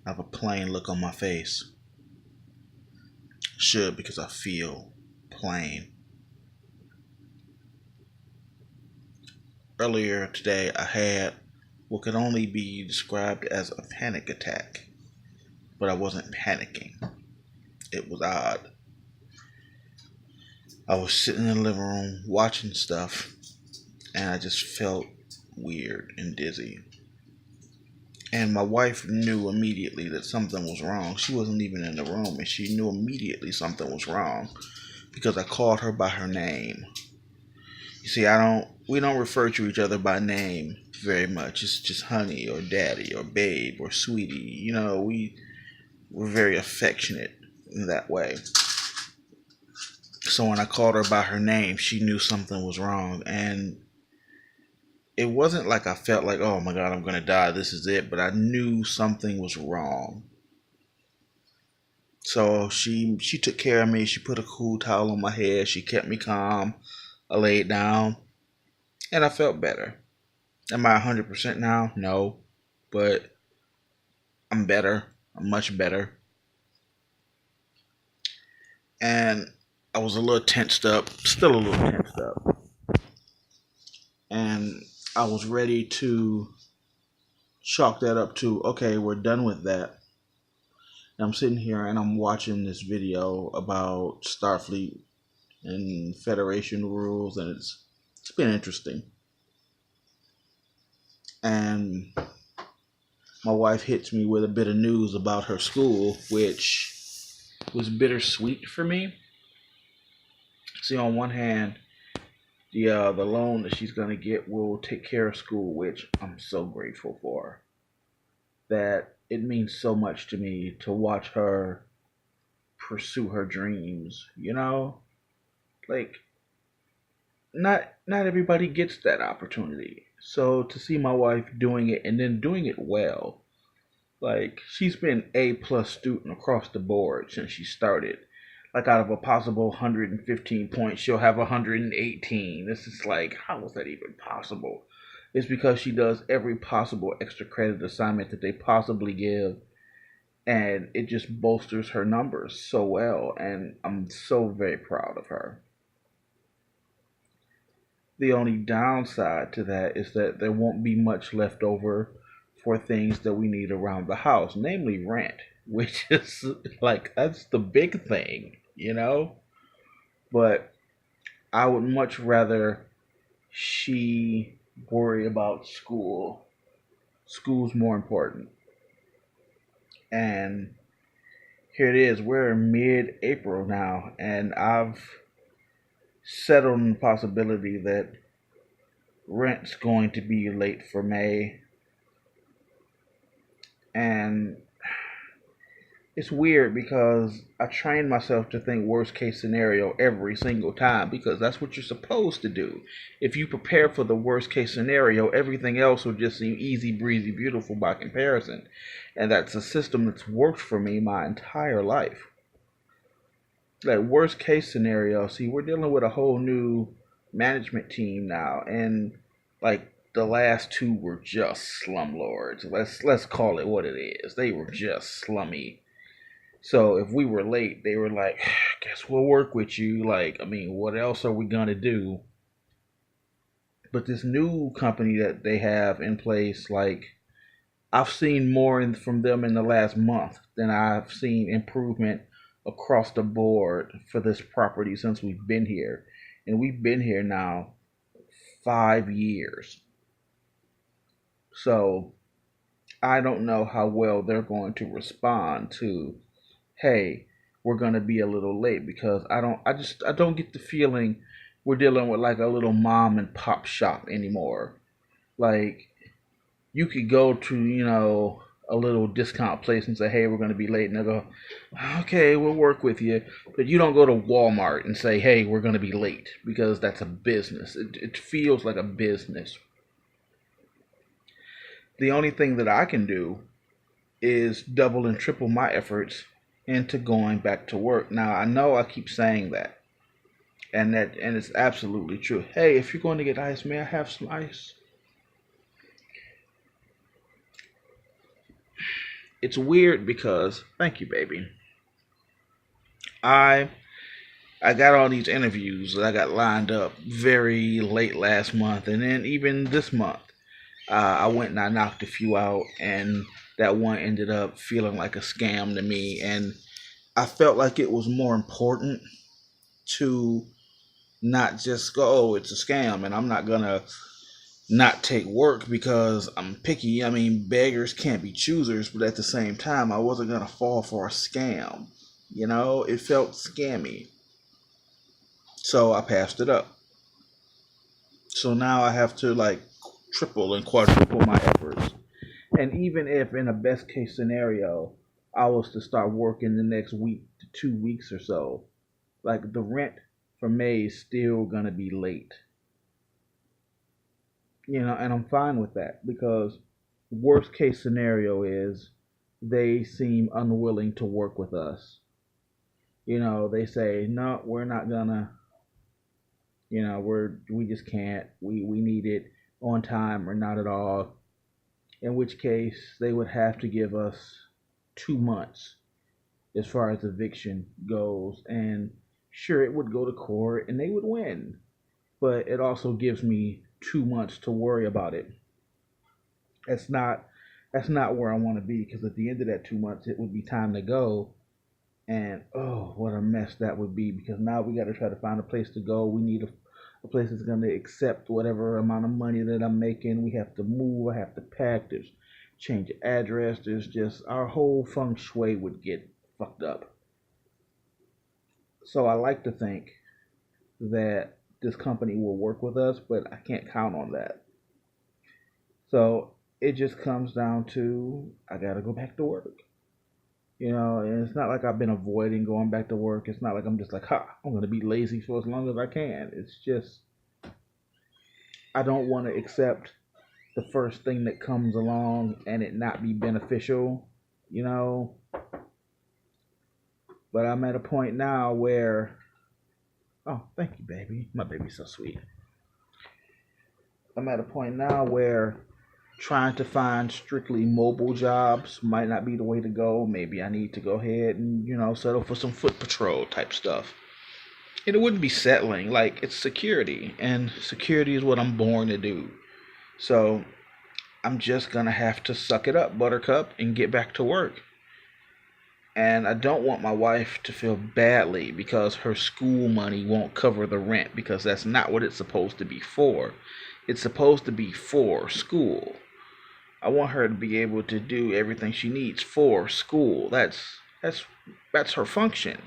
I have a plain look on my face. Should, because I feel plain. Earlier today, I had what could only be described as a panic attack, but I wasn't panicking. It was odd. I was sitting in the living room watching stuff, and I just felt weird and dizzy. And my wife knew immediately that something was wrong. She wasn't even in the room, and she knew immediately something was wrong because I called her by her name. You see, we don't refer to each other by name very much. It's just honey or daddy or babe or sweetie. We're very affectionate in that way. So when I called her by her name, she knew something was wrong, and it wasn't like I felt like, oh my God, I'm gonna die, this is it, but I knew something was wrong. So she took care of me. She put a cool towel on my head. She kept me calm. I laid down, and I felt better. Am I 100% now? No, but I'm better. I'm much better. And I was a little tensed up, still a little tensed up, and I was ready to chalk that up to, okay, we're done with that. And I'm sitting here and I'm watching this video about Starfleet and Federation rules, and it's been interesting. And my wife hits me with a bit of news about her school, which was bittersweet for me. See, on one hand, the loan that she's gonna get will take care of school, which I'm so grateful for. That it means so much to me to watch her pursue her dreams. Like not everybody gets that opportunity. So to see my wife doing it and then doing it well, like she's been A plus student across the board since she started. Like out of a possible 115 points, she'll have 118. This is like, how is that even possible? It's because she does every possible extra credit assignment that they possibly give, and it just bolsters her numbers so well, and I'm so very proud of her. The only downside to that is that there won't be much left over for things that we need around the house, namely rent, which is like, that's the big thing. But I would much rather she worry about school. School's more important. And here it is, we're mid April now, and I've settled on the possibility that rent's going to be late for May. And it's weird because I train myself to think worst case scenario every single time, because that's what you're supposed to do. If you prepare for the worst case scenario, everything else will just seem easy breezy beautiful by comparison. And that's a system that's worked for me my entire life. Like worst case scenario, see, we're dealing with a whole new management team now, and like the last two were just slumlords. Let's call it what it is. They were just slummy. So if we were late, they were like, guess we'll work with you. Like, I mean, what else are we gonna do? But this new company that they have in place, like, I've seen more from them in the last month than I've seen improvement across the board for this property since we've been here. And we've been here now 5 years. So I don't know how well they're going to respond to, hey, we're going to be a little late, because I don't get the feeling we're dealing with like a little mom and pop shop anymore. Like, you could go to, a little discount place and say, hey, we're going to be late. And they'll go, okay, we'll work with you. But you don't go to Walmart and say, hey, we're going to be late, because that's a business. It feels like a business. The only thing that I can do is double and triple my efforts into going back to work. Now, I know I keep saying that. And it's absolutely true. Hey, if you're going to get ice, may I have some ice? it's weird because thank you, baby. I I got all these interviews that I got lined up very late last month, and then even this month, I went and I knocked a few out, and that one ended up feeling like a scam to me, and I felt like it was more important to not just go, oh, it's a scam, and I'm not gonna not take work because I'm picky. I mean, beggars can't be choosers, but at the same time, I wasn't gonna fall for a scam. You know, it felt scammy, so I passed it up. So now I have to like triple and quadruple my efforts. And even if in a best case scenario, I was to start working the next week to 2 weeks or so, like the rent for May is still gonna be late. And I'm fine with that because worst case scenario is they seem unwilling to work with us. They say, no, we're not gonna, we just can't. We need it on time or not at all. In which case they would have to give us 2 months as far as eviction goes. And sure, it would go to court and they would win, but it also gives me 2 months to worry about it. That's not that's not where I want to be because at the end of that 2 months, it would be time to go. And oh, what a mess that would be because now we got to try to find a place to go. We need a place that's going to accept whatever amount of money that I'm making. We have to move. I have to pack. There's change of address. There's just our whole feng shui would get fucked up. So I like to think that this company will work with us, but I can't count on that. So it just comes down to I got to go back to work. And it's not like I've been avoiding going back to work. It's not like I'm just like, ha, I'm going to be lazy for as long as I can. It's just, I don't want to accept the first thing that comes along and it not be beneficial, you know. But I'm at a point now where, oh, thank you, baby. My baby's so sweet. I'm at a point now where trying to find strictly mobile jobs might not be the way to go. Maybe I need to go ahead and, settle for some foot patrol type stuff. And it wouldn't be settling. Like, it's security. And security is what I'm born to do. So I'm just going to have to suck it up, buttercup, and get back to work. And I don't want my wife to feel badly because her school money won't cover the rent because that's not what it's supposed to be for. It's supposed to be for school. I want her to be able to do everything she needs for school. That's her function.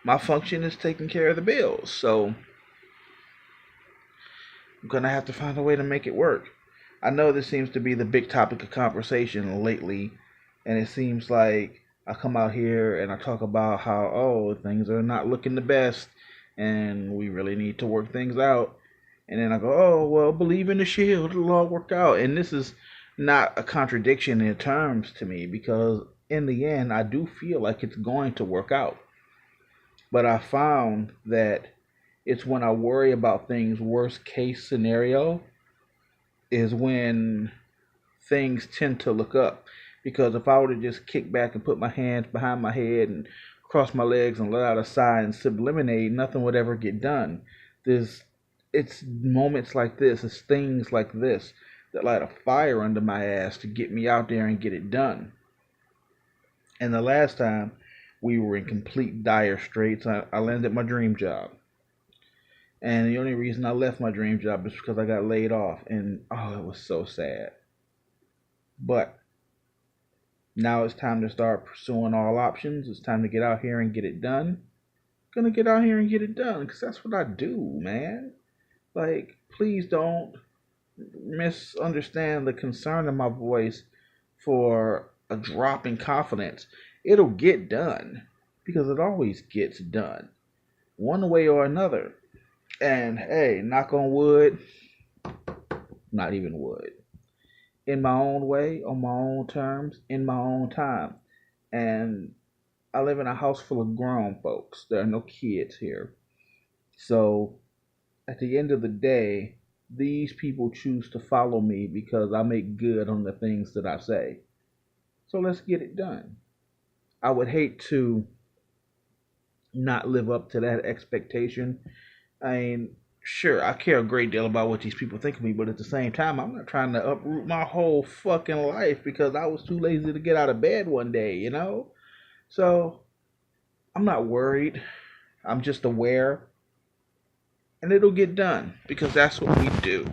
My function is taking care of the bills. So I'm gonna have to find a way to make it work. I know this seems to be the big topic of conversation lately, and it seems like I come out here and I talk about how things are not looking the best and we really need to work things out. And then I go, oh well, believe in the shield, it'll all work out. And this is not a contradiction in terms to me because in the end I do feel like it's going to work out. But I found that it's when I worry about things worst case scenario is when things tend to look up. Because if I were to just kick back and put my hands behind my head and cross my legs and let out a sigh and subliminate, nothing would ever get done. It's moments like this, it's things like this that light a fire under my ass to get me out there and get it done. And the last time we were in complete dire straits, I landed my dream job. And the only reason I left my dream job is because I got laid off. And oh, it was so sad. But now it's time to start pursuing all options. It's time to get out here and get it done. I'm gonna get out here and get it done because that's what I do, man. Like, please don't misunderstand the concern in my voice for a drop in confidence. It'll get done because it always gets done one way or another. And hey, knock on wood, not even wood. In my own way, on my own terms, in my own time. And I live in a house full of grown folks. There are no kids here. So at the end of the day, these people choose to follow me because I make good on the things that I say. So let's get it done. I would hate to not live up to that expectation. I mean, sure, I care a great deal about what these people think of me, but at the same time, I'm not trying to uproot my whole fucking life because I was too lazy to get out of bed one day, you know? So I'm not worried. I'm just aware, and it'll get done because that's what we do.